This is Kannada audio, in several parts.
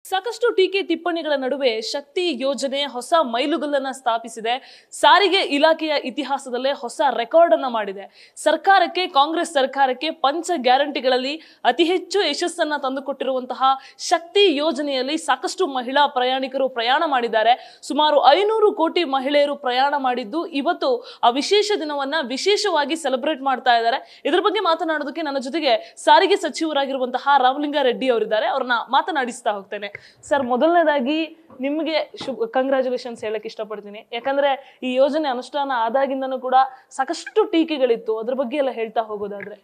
ಸಾಕಷ್ಟು ಟೀಕೆ ಟಿಪ್ಪಣಿಗಳ ನಡುವೆ ಶಕ್ತಿ ಯೋಜನೆ ಹೊಸ ಮೈಲುಗಲ್ಲನ್ನ ಸ್ಥಾಪಿಸಿದೆ. ಸಾರಿಗೆ ಇಲಾಖೆಯ ಇತಿಹಾಸದಲ್ಲೇ ಹೊಸ ರೆಕಾರ್ಡ್ ಅನ್ನ ಮಾಡಿದೆ. ಕಾಂಗ್ರೆಸ್ ಸರ್ಕಾರಕ್ಕೆ ಪಂಚ ಗ್ಯಾರಂಟಿಗಳಲ್ಲಿ ಅತಿ ಹೆಚ್ಚು ಯಶಸ್ಸನ್ನ ತಂದುಕೊಟ್ಟಿರುವಂತಹ ಶಕ್ತಿ ಯೋಜನೆಯಲ್ಲಿ ಸಾಕಷ್ಟು ಮಹಿಳಾ ಪ್ರಯಾಣಿಕರು ಪ್ರಯಾಣ ಮಾಡಿದ್ದಾರೆ. ಸುಮಾರು 500 ಕೋಟಿ ಮಹಿಳೆಯರು ಪ್ರಯಾಣ ಮಾಡಿದ್ದು ಇವತ್ತು ಆ ವಿಶೇಷ ದಿನವನ್ನ ವಿಶೇಷವಾಗಿ ಸೆಲೆಬ್ರೇಟ್ ಮಾಡ್ತಾ ಇದ್ದಾರೆ. ಇದ್ರ ಬಗ್ಗೆ ಮಾತನಾಡೋದಕ್ಕೆ ನನ್ನ ಜೊತೆಗೆ ಸಾರಿಗೆ ಸಚಿವರಾಗಿರುವಂತಹ ರಾಮಲಿಂಗಾರೆಡ್ಡಿ ಅವರಿದ್ದಾರೆ. ಅವ್ರನ್ನ ಮಾತನಾಡಿಸ್ತಾ ಹೋಗ್ತೇನೆ. ಸರ್, ಮೊದಲನೇದಾಗಿ ನಿಮಗೆ ಕಂಗ್ರಾಚುಲೇಷನ್ಸ್ ಹೇಳಕ್ ಇಷ್ಟಪಡ್ತೀನಿ. ಯಾಕಂದ್ರೆ ಈ ಯೋಜನೆ ಅನುಷ್ಠಾನ ಆದಾಗಿಂದನೂ ಕೂಡ ಸಾಕಷ್ಟು ಟೀಕೆಗಳಿತ್ತು. ಅದ್ರ ಬಗ್ಗೆ ಎಲ್ಲ ಹೇಳ್ತಾ ಹೋಗೋದಾದ್ರೆ,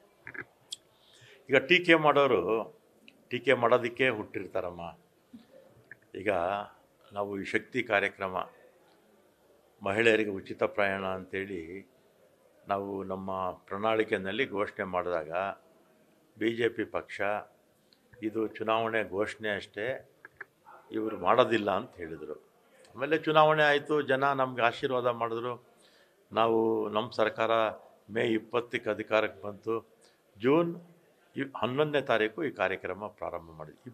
ಈಗ ಟೀಕೆ ಮಾಡೋರು ಟೀಕೆ ಮಾಡೋದಕ್ಕೆ ಹುಟ್ಟಿರ್ತಾರಮ್ಮ. ಈಗ ನಾವು ಈ ಶಕ್ತಿ ಕಾರ್ಯಕ್ರಮ ಮಹಿಳೆಯರಿಗೆ ಉಚಿತ ಪ್ರಯಾಣ ಅಂತೇಳಿ ನಾವು ನಮ್ಮ ಪ್ರಣಾಳಿಕೆಯಲ್ಲಿ ಘೋಷಣೆ ಮಾಡಿದಾಗ BJP ಪಕ್ಷ ಇದು ಚುನಾವಣೆ ಘೋಷಣೆ ಅಷ್ಟೇ, ಇವರು ಮಾಡೋದಿಲ್ಲ ಅಂತ ಹೇಳಿದರು. ಆಮೇಲೆ ಚುನಾವಣೆ ಆಯಿತು, ಜನ ನಮಗೆ ಆಶೀರ್ವಾದ ಮಾಡಿದ್ರು. ನಾವು ನಮ್ಮ ಸರ್ಕಾರ ಮೇ 20ಕ್ಕೆ ಅಧಿಕಾರಕ್ಕೆ ಬಂತು. ಜೂನ್ 11ನೇ ತಾರೀಕು ಈ ಕಾರ್ಯಕ್ರಮ ಪ್ರಾರಂಭ ಮಾಡಿದ್ವಿ.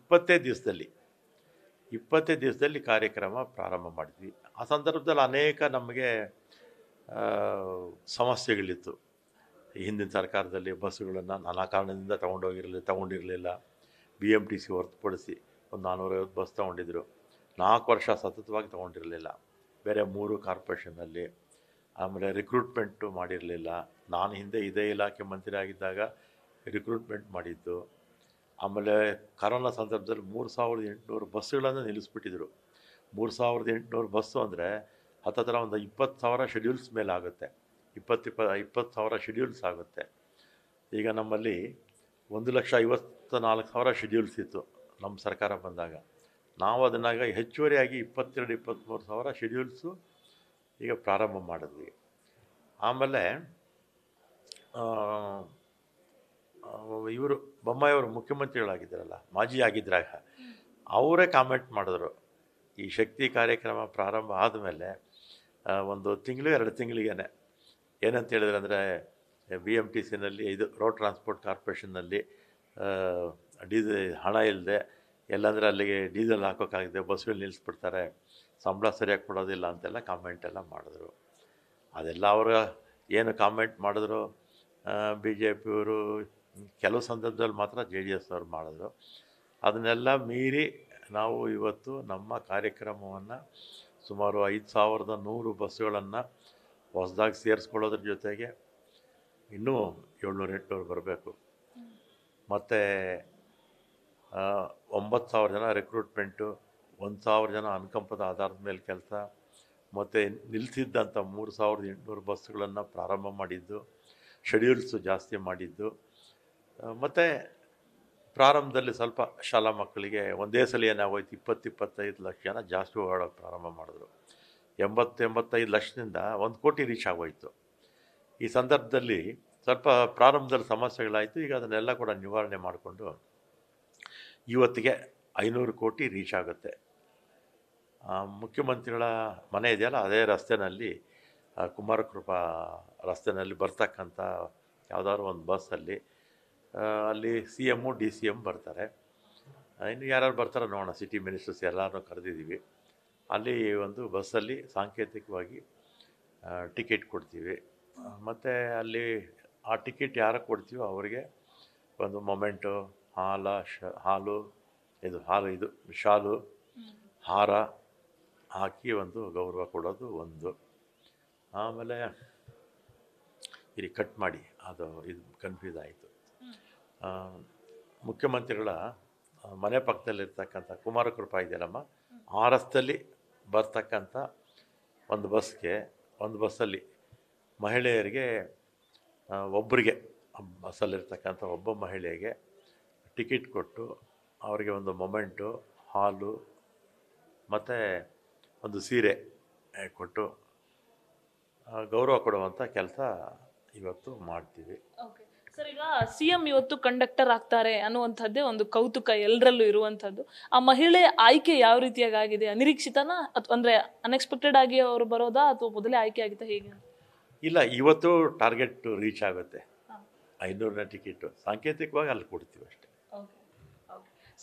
20 ದಿವಸದಲ್ಲಿ ಕಾರ್ಯಕ್ರಮ ಪ್ರಾರಂಭ ಮಾಡಿದ್ವಿ. ಆ ಸಂದರ್ಭದಲ್ಲಿ ಅನೇಕ ನಮಗೆ ಸಮಸ್ಯೆಗಳಿತ್ತು. ಹಿಂದಿನ ಸರ್ಕಾರದಲ್ಲಿ ಬಸ್ಸುಗಳನ್ನು ನಾನಾ ಕಾರಣದಿಂದ ತಗೊಂಡಿರಲಿಲ್ಲ. BMTC ಹೊರತುಪಡಿಸಿ ಒಂದು 450 ಬಸ್ ತೊಗೊಂಡಿದ್ರು. 4 ವರ್ಷ ಸತತವಾಗಿ ತೊಗೊಂಡಿರಲಿಲ್ಲ. ಬೇರೆ 3 ಕಾರ್ಪೊರೇಷನಲ್ಲಿ. ಆಮೇಲೆ ರಿಕ್ರೂಟ್ಮೆಂಟು ಮಾಡಿರಲಿಲ್ಲ. ನಾನು ಹಿಂದೆ ಇದೇ ಇಲಾಖೆ ಮಂತ್ರಿ ಆಗಿದ್ದಾಗ ರಿಕ್ರೂಟ್ಮೆಂಟ್ ಮಾಡಿದ್ದು. ಆಮೇಲೆ ಕರೋನಾ ಸಂದರ್ಭದಲ್ಲಿ 3800 ಬಸ್ಸುಗಳನ್ನು ನಿಲ್ಲಿಸ್ಬಿಟ್ಟಿದ್ರು. 3800 ಬಸ್ಸು ಅಂದರೆ ಹತ್ತಿರ ಒಂದು 20,000 ಶೆಡ್ಯೂಲ್ಸ್ ಮೇಲೆ ಆಗುತ್ತೆ. 20,000 ಶೆಡ್ಯೂಲ್ಸ್ ಆಗುತ್ತೆ. ಈಗ ನಮ್ಮಲ್ಲಿ 1,54,000 ಶೆಡ್ಯೂಲ್ಸ್ ಇತ್ತು ನಮ್ಮ ಸರ್ಕಾರ ಬಂದಾಗ. ನಾವು ಅದನ್ನಾಗ ಹೆಚ್ಚುವರಿಯಾಗಿ 22,000-23,000 ಶೆಡ್ಯೂಲ್ಸು ಈಗ ಪ್ರಾರಂಭ ಮಾಡಿದ್ವಿ. ಆಮೇಲೆ ಇವರು ಬೊಮ್ಮಾಯಿಯವರು ಮುಖ್ಯಮಂತ್ರಿಗಳಾಗಿದ್ದಾರಲ್ಲ, ಮಾಜಿ ಆಗಿದ್ದಾಗ ಅವರೇ ಕಾಮೆಂಟ್ ಮಾಡಿದ್ರು. ಈ ಶಕ್ತಿ ಕಾರ್ಯಕ್ರಮ ಪ್ರಾರಂಭ ಆದಮೇಲೆ 1 ತಿಂಗಳು 2 ತಿಂಗಳಿಗೇನೆ ಏನಂತ ಹೇಳಿದ್ರೆ ಅಂದರೆ BMTCನಲ್ಲಿ ಇದು ರೋಡ್ ಟ್ರಾನ್ಸ್ಪೋರ್ಟ್ ಕಾರ್ಪೊರೇಷನ್ನಲ್ಲಿ ಹಣ ಇಲ್ಲದೆ ಎಲ್ಲಂದರೆ ಅಲ್ಲಿಗೆ ಡೀಸೆಲ್ ಹಾಕೋಕ್ಕಾಗಿದೆ, ಬಸ್ಸುಗಳು ನಿಲ್ಲಿಸ್ಬಿಡ್ತಾರೆ, ಸಂಬಳ ಸರಿಯಾಗಿ ಕೊಡೋದಿಲ್ಲ ಅಂತೆಲ್ಲ ಕಾಮೆಂಟ್ ಎಲ್ಲ ಮಾಡಿದ್ರು. ಅದೆಲ್ಲ ಅವರು ಏನು ಕಾಮೆಂಟ್ ಮಾಡಿದ್ರು BJPಯವರು ಕೆಲವು ಸಂದರ್ಭದಲ್ಲಿ ಮಾತ್ರ JDS ಅವ್ರು ಮಾಡಿದ್ರು. ಅದನ್ನೆಲ್ಲ ಮೀರಿ ನಾವು ಇವತ್ತು ನಮ್ಮ ಕಾರ್ಯಕ್ರಮವನ್ನು ಸುಮಾರು 5,100 ಬಸ್ಸುಗಳನ್ನು ಹೊಸದಾಗಿ ಸೇರಿಸ್ಕೊಳ್ಳೋದ್ರ ಜೊತೆಗೆ ಇನ್ನೂ 700-800 ಬರಬೇಕು. ಮತ್ತು 9,000 ಜನ ರಿಕ್ರೂಟ್ಮೆಂಟು, 1,000 ಜನ ಅನುಕಂಪದ ಆಧಾರದ ಮೇಲೆ ಕೆಲಸ, ಮತ್ತು ನಿಲ್ಲಿಸಿದ್ದಂಥ 3,800 ಬಸ್ಸುಗಳನ್ನು ಪ್ರಾರಂಭ ಮಾಡಿದ್ದು, ಶೆಡ್ಯೂಲ್ಸು ಜಾಸ್ತಿ ಮಾಡಿದ್ದು. ಮತ್ತು ಪ್ರಾರಂಭದಲ್ಲಿ ಸ್ವಲ್ಪ ಶಾಲಾ ಮಕ್ಕಳಿಗೆ ಒಂದೇ ಸಲ ಏನಾಗೋಯ್ತು, 20-25 ಲಕ್ಷ ಜನ ಜಾಸ್ತಿ ಓಡಾಡೋಕ್ಕೆ ಪ್ರಾರಂಭ ಮಾಡಿದ್ರು. 80-85 ಲಕ್ಷದಿಂದ 1 ಕೋಟಿ ರೀಚ್ ಆಗೋಯಿತು. ಈ ಸಂದರ್ಭದಲ್ಲಿ ಸ್ವಲ್ಪ ಪ್ರಾರಂಭದಲ್ಲಿ ಸಮಸ್ಯೆಗಳಾಯಿತು. ಈಗ ಅದನ್ನೆಲ್ಲ ಕೂಡ ನಿವಾರಣೆ ಮಾಡಿಕೊಂಡು ಇವತ್ತಿಗೆ 500 ಕೋಟಿ ರೀಚ್ ಆಗುತ್ತೆ. ಮುಖ್ಯಮಂತ್ರಿಗಳ ಮನೆ ಇದೆಯಲ್ಲ, ಅದೇ ರಸ್ತೆಯಲ್ಲಿ ಕುಮಾರಕೃಪಾ ರಸ್ತೆಯಲ್ಲಿ ಬರ್ತಕ್ಕಂಥ ಯಾವುದಾದ್ರು ಒಂದು ಬಸ್ಸಲ್ಲಿ ಅಲ್ಲಿ CM DCM ಬರ್ತಾರೆ. ಇನ್ನು ಯಾರ್ಯಾರು ಬರ್ತಾರೋ ನೋಡೋಣ, ಸಿಟಿ ಮಿನಿಸ್ಟರ್ಸ್ ಎಲ್ಲರನ್ನೂ ಕರೆದಿದ್ದೀವಿ. ಅಲ್ಲಿ ಒಂದು ಬಸ್ಸಲ್ಲಿ ಸಾಂಕೇತಿಕವಾಗಿ ಟಿಕೆಟ್ ಕೊಡ್ತೀವಿ. ಮತ್ತು ಅಲ್ಲಿ ಆ ಟಿಕೆಟ್ ಯಾರಿಗೆ ಕೊಡ್ತೀವೋ ಅವರಿಗೆ ಒಂದು ಮೊಮೆಂಟು, ಶಾಲು, ಹಾರ ಹಾಕಿ ಒಂದು ಗೌರವ ಕೊಡೋದು ಒಂದು. ಆಮೇಲೆ ಇಲ್ಲಿ ಕಟ್ ಮಾಡಿ ಅದು ಇದು ಕನ್ಫ್ಯೂಸ್ ಆಯಿತು. ಮುಖ್ಯಮಂತ್ರಿಗಳ ಮನೆ ಪಕ್ಕದಲ್ಲಿರ್ತಕ್ಕಂಥ ಕುಮಾರಕೃಪಾ ಇದೆಯಲ್ಲಮ್ಮ, ಆ ರಸ್ತೆಯಲ್ಲಿ ಬರ್ತಕ್ಕಂಥ ಒಂದು ಬಸ್ಸಲ್ಲಿ ಮಹಿಳೆಯರಿಗೆ ಒಬ್ಬರಿಗೆ, ಬಸ್ಸಲ್ಲಿರ್ತಕ್ಕಂಥ ಒಬ್ಬ ಮಹಿಳೆಗೆ ಟಿಕೆಟ್ ಕೊಟ್ಟು ಅವರಿಗೆ ಒಂದು ಮೊಮೆಂಟು, ಹಾಲು ಮತ್ತು ಒಂದು ಸೀರೆ ಕೊಟ್ಟು ಗೌರವ ಕೊಡುವಂಥ ಕೆಲಸ ಇವತ್ತು ಮಾಡ್ತೀವಿ. ಸರ್, ಈಗ CM ಇವತ್ತು ಕಂಡಕ್ಟರ್ ಆಗ್ತಾರೆ ಅನ್ನುವಂಥದ್ದೇ ಒಂದು ಕೌತುಕ ಎಲ್ಲರಲ್ಲೂ ಇರುವಂಥದ್ದು. ಆ ಮಹಿಳೆ ಆಯ್ಕೆ ಯಾವ ರೀತಿಯಾಗಿ ಆಗಿದೆ? ಅನಿರೀಕ್ಷಿತನಾ ಅಂದರೆ ಅನ್ಎಕ್ಸ್ಪೆಕ್ಟೆಡ್ ಆಗಿ ಅವರು ಬರೋದಾ ಅಥವಾ ಮೊದಲೇ ಆಯ್ಕೆ ಆಗಿತ್ತಾ, ಹೇಗೆ? ಇಲ್ಲ, ಇವತ್ತು ಟಾರ್ಗೆಟ್ ರೀಚ್ ಆಗುತ್ತೆ. 500ನೇ ಟಿಕೆಟು ಸಾಂಕೇತಿಕವಾಗಿ ಅಲ್ಲಿ ಕೊಡ್ತೀವಿ ಅಷ್ಟೇ.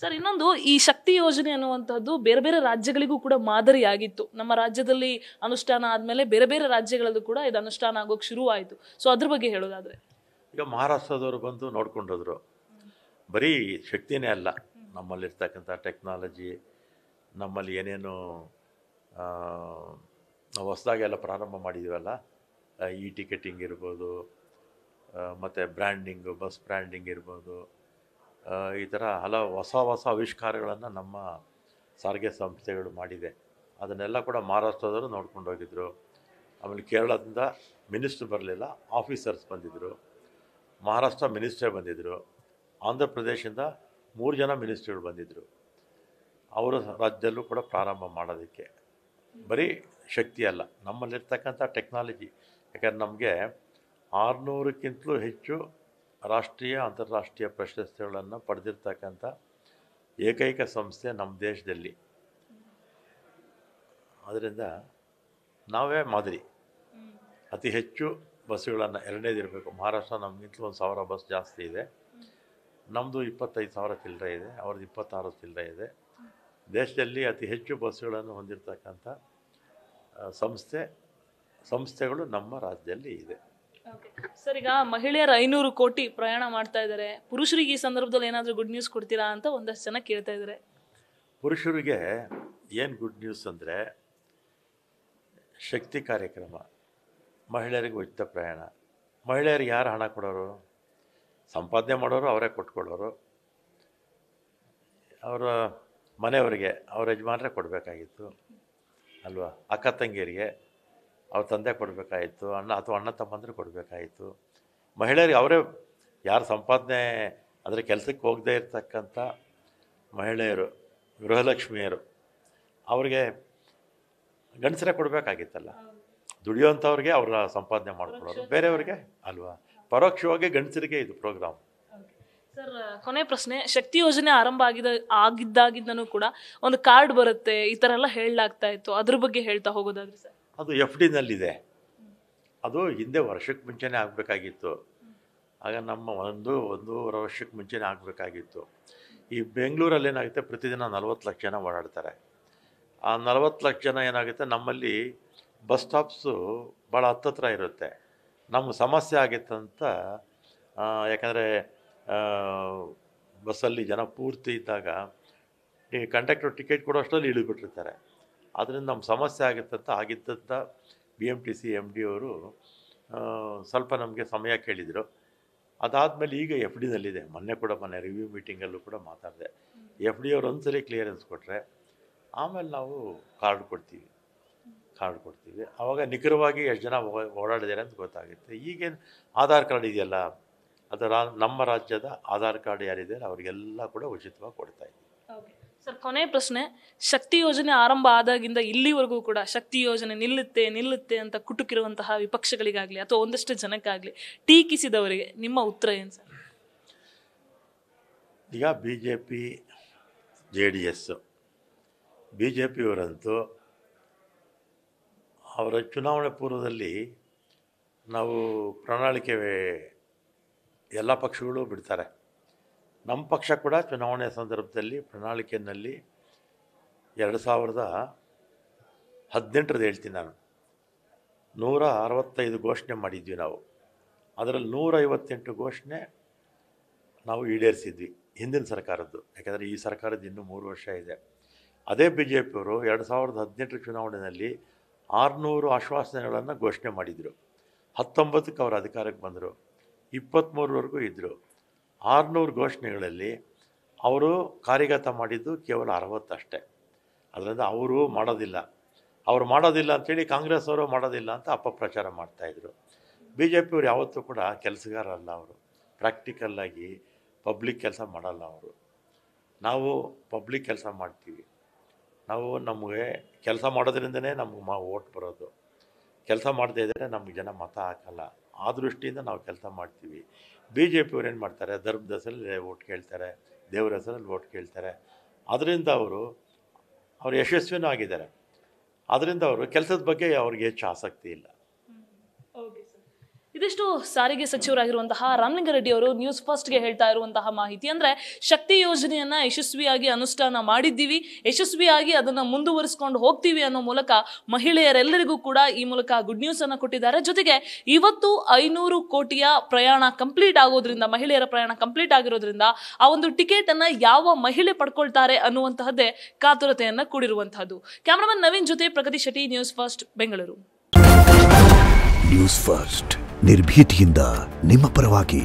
ಸರ್, ಇನ್ನೊಂದು, ಈ ಶಕ್ತಿ ಯೋಜನೆ ಅನ್ನುವಂಥದ್ದು ಬೇರೆ ಬೇರೆ ರಾಜ್ಯಗಳಿಗೂ ಕೂಡ ಮಾದರಿಯಾಗಿತ್ತು. ನಮ್ಮ ರಾಜ್ಯದಲ್ಲಿ ಅನುಷ್ಠಾನ ಆದ್ಮೇಲೆ ಬೇರೆ ಬೇರೆ ರಾಜ್ಯಗಳಲ್ಲೂ ಕೂಡ ಇದು ಅನುಷ್ಠಾನ ಆಗೋಕೆ ಶುರುವಾಯಿತು. ಸೊ ಅದ್ರ ಬಗ್ಗೆ ಹೇಳೋದಾದ್ರೆ, ಈಗ ಮಹಾರಾಷ್ಟ್ರದವರು ಬಂದು ನೋಡ್ಕೊಂಡೋದ್ರು. ಬರೀ ಶಕ್ತಿನೇ ಅಲ್ಲ, ನಮ್ಮಲ್ಲಿರ್ತಕ್ಕಂಥ ಟೆಕ್ನಾಲಜಿ, ನಮ್ಮಲ್ಲಿ ಏನೇನು ನಾವು ಹೊಸದಾಗೆಲ್ಲ ಪ್ರಾರಂಭ ಮಾಡಿದ್ದೀವಲ್ಲ, ಈ ಟಿಕೆಟಿಂಗ್ ಇರ್ಬೋದು, ಮತ್ತು ಬ್ರ್ಯಾಂಡಿಂಗು, ಬಸ್ ಬ್ರ್ಯಾಂಡಿಂಗ್ ಇರ್ಬೋದು, ಈ ಥರ ಹಲವು ಹೊಸ ಆವಿಷ್ಕಾರಗಳನ್ನು ನಮ್ಮ ಸಾರಿಗೆ ಸಂಸ್ಥೆಗಳು ಮಾಡಿದೆ. ಅದನ್ನೆಲ್ಲ ಕೂಡ ಮಹಾರಾಷ್ಟ್ರದವರು ನೋಡ್ಕೊಂಡು ಹೋಗಿದ್ರು. ಆಮೇಲೆ ಕೇರಳದಿಂದ ಮಿನಿಸ್ಟ್ರ್ ಬರಲಿಲ್ಲ, ಆಫೀಸರ್ಸ್ ಬಂದಿದ್ದರು. ಮಹಾರಾಷ್ಟ್ರ ಮಿನಿಸ್ಟ್ರೇ ಬಂದಿದ್ದರು. ಆಂಧ್ರ ಪ್ರದೇಶದಿಂದ 3 ಜನ ಮಿನಿಸ್ಟ್ರುಗಳು ಬಂದಿದ್ದರು. ಅವರ ರಾಜ್ಯದಲ್ಲೂ ಕೂಡ ಪ್ರಾರಂಭ ಮಾಡೋದಕ್ಕೆ ಬರೀ ಶಕ್ತಿ ಅಲ್ಲ, ನಮ್ಮಲ್ಲಿರ್ತಕ್ಕಂಥ ಟೆಕ್ನಾಲಜಿ. ಯಾಕಂದರೆ ನಮಗೆ 600ಕ್ಕಿಂತಲೂ ಹೆಚ್ಚು ರಾಷ್ಟ್ರೀಯ ಅಂತಾರಾಷ್ಟ್ರೀಯ ಪ್ರಶಸ್ತಿಗಳನ್ನು ಪಡೆದಿರ್ತಕ್ಕಂಥ ಏಕೈಕ ಸಂಸ್ಥೆ ನಮ್ಮ ದೇಶದಲ್ಲಿ. ಅದರಿಂದ ನಾವೇ ಮಾದರಿ. ಅತಿ ಹೆಚ್ಚು ಬಸ್ಸುಗಳನ್ನು ಎರಡನೇದಿರಬೇಕು. ಮಹಾರಾಷ್ಟ್ರ ನಮಗಿಂತಲೂ 1,000 ಬಸ್ ಜಾಸ್ತಿ ಇದೆ. ನಮ್ಮದು 25,000 ಚಿಲ್ಲರೆ ಇದೆ, ಅವ್ರದ್ದು 26 ಚಿಲ್ಲರೆ ಇದೆ. ದೇಶದಲ್ಲಿ ಅತಿ ಹೆಚ್ಚು ಬಸ್ಸುಗಳನ್ನು ಹೊಂದಿರತಕ್ಕಂಥ ಸಂಸ್ಥೆಗಳು ನಮ್ಮ ರಾಜ್ಯದಲ್ಲಿ ಇದೆ. ಸರ್, ಈಗ ಮಹಿಳೆಯರು 500 ಕೋಟಿ ಪ್ರಯಾಣ ಮಾಡ್ತಾ ಇದ್ದಾರೆ. ಪುರುಷರಿಗೆ ಈ ಸಂದರ್ಭದಲ್ಲಿ ಏನಾದರೂ ಗುಡ್ ನ್ಯೂಸ್ ಕೊಡ್ತೀರಾ ಅಂತ ಒಂದಷ್ಟು ಜನ ಕೇಳ್ತಾ ಇದ್ದಾರೆ. ಪುರುಷರಿಗೆ ಏನು ಗುಡ್ ನ್ಯೂಸ್ ಅಂದರೆ, ಶಕ್ತಿ ಕಾರ್ಯಕ್ರಮ, ಮಹಿಳೆಯರಿಗೆ ಉಚಿತ ಪ್ರಯಾಣ. ಮಹಿಳೆಯರಿಗೆ ಯಾರು ಹಣ ಕೊಡೋರು? ಸಂಪಾದನೆ ಮಾಡೋರು ಅವರೇ ಕೊಟ್ಕೊಳ್ಳೋರು. ಅವರ ಮನೆಯವರಿಗೆ ಅವ್ರ ಯಜಮಾನರೇ ಕೊಡಬೇಕಾಗಿತ್ತು ಅಲ್ವಾ? ಅಕ್ಕ ತಂಗಿಯರಿಗೆ ಅವ್ರ ತಂದೆ ಕೊಡಬೇಕಾಗಿತ್ತು, ಅಣ್ಣ ತಮ್ಮಂದ್ರೆ ಕೊಡಬೇಕಾಗಿತ್ತು. ಮಹಿಳೆಯರಿಗೆ ಅವರೇ, ಯಾರು ಸಂಪಾದನೆ ಅಂದರೆ ಕೆಲಸಕ್ಕೆ ಹೋಗದೇ ಇರತಕ್ಕಂಥ ಮಹಿಳೆಯರು, ಗೃಹಲಕ್ಷ್ಮಿಯರು, ಅವ್ರಿಗೆ ಗಂಡಸರೇ ಕೊಡಬೇಕಾಗಿತ್ತಲ್ಲ. ದುಡಿಯೋಂಥವ್ರಿಗೆ ಅವರ ಸಂಪಾದನೆ ಮಾಡ್ಕೊಳ್ಳೋರು, ಬೇರೆಯವ್ರಿಗೆ ಅಲ್ವಾ? ಪರೋಕ್ಷವಾಗಿ ಗಂಡಸರಿಗೆ ಇದು ಪ್ರೋಗ್ರಾಮ್. ಸರ್, ಕೊನೆ ಪ್ರಶ್ನೆ. ಶಕ್ತಿ ಯೋಜನೆ ಆರಂಭ ಆಗಿದ್ದಾಗಿಂದನೂ ಕೂಡ ಒಂದು ಕಾರ್ಡ್ ಬರುತ್ತೆ, ಈ ಥರ ಎಲ್ಲ ಹೇಳಲಾಗ್ತಾ ಇತ್ತು. ಅದ್ರ ಬಗ್ಗೆ ಹೇಳ್ತಾ ಹೋಗೋದಾದ್ರೆ ಸರ್, ಅದು FDನಲ್ಲಿದೆ. ಅದು ಹಿಂದೆ ವರ್ಷಕ್ಕೆ ಮುಂಚೆನೇ ಆಗಬೇಕಾಗಿತ್ತು. ಆಗ ನಮ್ಮ ಒಂದೂವರೆ ವರ್ಷಕ್ಕೆ ಮುಂಚೆನೇ ಆಗಬೇಕಾಗಿತ್ತು. ಈ ಬೆಂಗಳೂರಲ್ಲಿ ಏನಾಗುತ್ತೆ, ಪ್ರತಿದಿನ 40 ಲಕ್ಷ ಜನ ಓಡಾಡ್ತಾರೆ. ಆ 40 ಲಕ್ಷ ಜನ ಏನಾಗುತ್ತೆ, ನಮ್ಮಲ್ಲಿ ಬಸ್ ಸ್ಟಾಪ್ಸು ಭಾಳ ಹತ್ತತ್ರ ಇರುತ್ತೆ. ನಮ್ಗೆ ಸಮಸ್ಯೆ ಆಗಿತ್ತಂತ, ಯಾಕಂದರೆ ಬಸ್ಸಲ್ಲಿ ಜನ ಪೂರ್ತಿ ಇದ್ದಾಗ ಈ ಕಂಡಕ್ಟರ್ ಟಿಕೆಟ್ ಕೊಡೋಷ್ಟರಲ್ಲಿ ಇಳಿಬಿಟ್ಟಿರ್ತಾರೆ. ಆದ್ದರಿಂದ ನಮ್ಮ ಸಮಸ್ಯೆ ಆಗಿದ್ದಂಥ BMTC MD ಅವರು ಸ್ವಲ್ಪ ನಮಗೆ ಸಮಯ ಕೇಳಿದರು. ಅದಾದಮೇಲೆ ಈಗ FDನಲ್ಲಿದೆ. ಮೊನ್ನೆ ರಿವ್ಯೂ ಮೀಟಿಂಗಲ್ಲೂ ಕೂಡ ಮಾತಾಡಿದೆ. FD ಅವರು ಒಂದ್ಸರಿ ಕ್ಲಿಯರೆನ್ಸ್ ಕೊಟ್ಟರೆ ಆಮೇಲೆ ನಾವು ಕಾರ್ಡ್ ಕೊಡ್ತೀವಿ. ಆವಾಗ ನಿಖರವಾಗಿ ಎಷ್ಟು ಜನ ಓಡಾಡಿದ್ದಾರೆ ಅಂತ ಗೊತ್ತಾಗುತ್ತೆ. ಈಗೇನು ಆಧಾರ್ ಕಾರ್ಡ್ ಇದೆಯಲ್ಲ, ಅದು ನಮ್ಮ ರಾಜ್ಯದ ಆಧಾರ್ ಕಾರ್ಡ್ ಯಾರಿದ್ದಾರೆ ಅವರಿಗೆಲ್ಲ ಕೂಡ ಉಚಿತವಾಗಿ ಕೊಡ್ತಾ ಇದ್ದೀವಿ. ಸರ್, ಕೊನೆ ಪ್ರಶ್ನೆ. ಶಕ್ತಿ ಯೋಜನೆ ಆರಂಭ ಆದಾಗಿಂದ ಇಲ್ಲಿವರೆಗೂ ಕೂಡ ಶಕ್ತಿ ಯೋಜನೆ ನಿಲ್ಲುತ್ತೆ ಅಂತ ಕುಟುಕಿರುವಂತಹ ವಿಪಕ್ಷಗಳಿಗಾಗಲಿ ಅಥವಾ ಒಂದಷ್ಟು ಜನಕ್ಕಾಗಲಿ ಟೀಕಿಸಿದವರಿಗೆ ನಿಮ್ಮ ಉತ್ತರ ಏನು ಸರ್? ಈಗ BJP JDS BJPಯವರಂತೂ ಅವರ ಚುನಾವಣೆ ಪೂರ್ವದಲ್ಲಿ ನಾವು ಪ್ರಣಾಳಿಕೆ ಎಲ್ಲ ಪಕ್ಷಗಳು ಬಿಡ್ತಾರೆ. ನಮ್ಮ ಪಕ್ಷ ಕೂಡ ಚುನಾವಣೆ ಸಂದರ್ಭದಲ್ಲಿ ಪ್ರಣಾಳಿಕೆಯಲ್ಲಿ 2018 ಹೇಳ್ತೀನಿ ನಾನು, 165 ಘೋಷಣೆ ಮಾಡಿದ್ವಿ ನಾವು. ಅದರಲ್ಲಿ 158 ಘೋಷಣೆ ನಾವು ಈಡೇರಿಸಿದ್ವಿ ಹಿಂದಿನ ಸರ್ಕಾರದ್ದು. ಯಾಕೆಂದರೆ ಈ ಸರ್ಕಾರದ್ದು ಇನ್ನೂ 3 ವರ್ಷ ಇದೆ. ಅದೇ BJPಯವರು 2018 ಚುನಾವಣೆಯಲ್ಲಿ 600 ಆಶ್ವಾಸನೆಗಳನ್ನು ಘೋಷಣೆ ಮಾಡಿದರು. 19ಕ್ಕೆ ಅವರು ಅಧಿಕಾರಕ್ಕೆ ಬಂದರು, 23ವರೆಗೂ ಇದ್ದರು. 600 ಘೋಷಣೆಗಳಲ್ಲಿ ಅವರು ಕಾರ್ಯಗತ ಮಾಡಿದ್ದು ಕೇವಲ 60 ಅಷ್ಟೇ. ಅದರಿಂದ ಅವರು ಮಾಡೋದಿಲ್ಲ ಅಂಥೇಳಿ ಕಾಂಗ್ರೆಸ್ ಅವರು ಮಾಡೋದಿಲ್ಲ ಅಂತ ಅಪಪ್ರಚಾರ ಮಾಡ್ತಾಯಿದ್ರು. BJPಯವರು ಯಾವತ್ತೂ ಕೂಡ ಕೆಲಸಗಾರಲ್ಲ. ಅವರು ಪ್ರಾಕ್ಟಿಕಲ್ಲಾಗಿ ಪಬ್ಲಿಕ್ ಕೆಲಸ ಮಾಡಲ್ಲ. ನಾವು ಪಬ್ಲಿಕ್ ಕೆಲಸ ಮಾಡ್ತೀವಿ. ನಮಗೆ ಕೆಲಸ ಮಾಡೋದ್ರಿಂದನೇ ನಮಗೆ ಓಟ್ ಬರೋದು. ಕೆಲಸ ಮಾಡದೇ ಇದ್ದರೆ ನಮಗೆ ಜನ ಮತ ಹಾಕಲ್ಲ. ಆ ದೃಷ್ಟಿಯಿಂದ ನಾವು ಕೆಲಸ ಮಾಡ್ತೀವಿ. BJPಯವರು ಏನು ಮಾಡ್ತಾರೆ, ಧರ್ಮದ ಹೆಸರಲ್ಲಿ ಓಟ್ ಕೇಳ್ತಾರೆ, ದೇವರ ಹೆಸರಲ್ಲಿ ಓಟ್ ಕೇಳ್ತಾರೆ. ಅದರಿಂದ ಅವರು ಯಶಸ್ವಿನೂ ಆಗಿದ್ದಾರೆ. ಅದರಿಂದ ಅವರು ಕೆಲಸದ ಬಗ್ಗೆ ಅವ್ರಿಗೆ ಹೆಚ್ಚು ಆಸಕ್ತಿ ಇಲ್ಲ. ಇದಿಷ್ಟು ಸಾರಿಗೆ ಸಚಿವರಾಗಿರುವಂತಹ ರಾಮಲಿಂಗಾರೆಡ್ಡಿ ಅವರು ನ್ಯೂಸ್ ಫಸ್ಟ್ಗೆ ಹೇಳ್ತಾ ಇರುವಂತಹ ಮಾಹಿತಿ. ಅಂದ್ರೆ ಶಕ್ತಿ ಯೋಜನೆಯನ್ನ ಯಶಸ್ವಿಯಾಗಿ ಅನುಷ್ಠಾನ ಮಾಡಿದ್ದೀವಿ, ಯಶಸ್ವಿಯಾಗಿ ಅದನ್ನ ಮುಂದುವರಿಸಿಕೊಂಡು ಹೋಗ್ತೀವಿ ಅನ್ನೋ ಮೂಲಕ ಮಹಿಳೆಯರೆಲ್ಲರಿಗೂ ಕೂಡ ಈ ಮೂಲಕ ಗುಡ್ ನ್ಯೂಸ್ ಅನ್ನ ಕೊಟ್ಟಿದ್ದಾರೆ. ಜೊತೆಗೆ ಇವತ್ತು 500 ಕೋಟಿಯ ಪ್ರಯಾಣ ಕಂಪ್ಲೀಟ್ ಆಗೋದ್ರಿಂದ, ಮಹಿಳೆಯರ ಪ್ರಯಾಣ ಕಂಪ್ಲೀಟ್ ಆಗಿರೋದ್ರಿಂದ ಆ ಒಂದು ಟಿಕೆಟ್ ಅನ್ನ ಯಾವ ಮಹಿಳೆ ಪಡ್ಕೊಳ್ತಾರೆ ಅನ್ನುವಂತಹದ್ದೇ ಕಾತುರತೆಯನ್ನ ಕೂಡಿರುವಂತಹದ್ದು. ಕ್ಯಾಮರಾಮನ್ ನವೀನ್ ಜೊತೆ Pragathi Shetty, news first Bengaluru. News first ನಿರ್ಭೀತಿಯಿಂದ ನಿಮ್ಮ ಪರವಾಗಿ.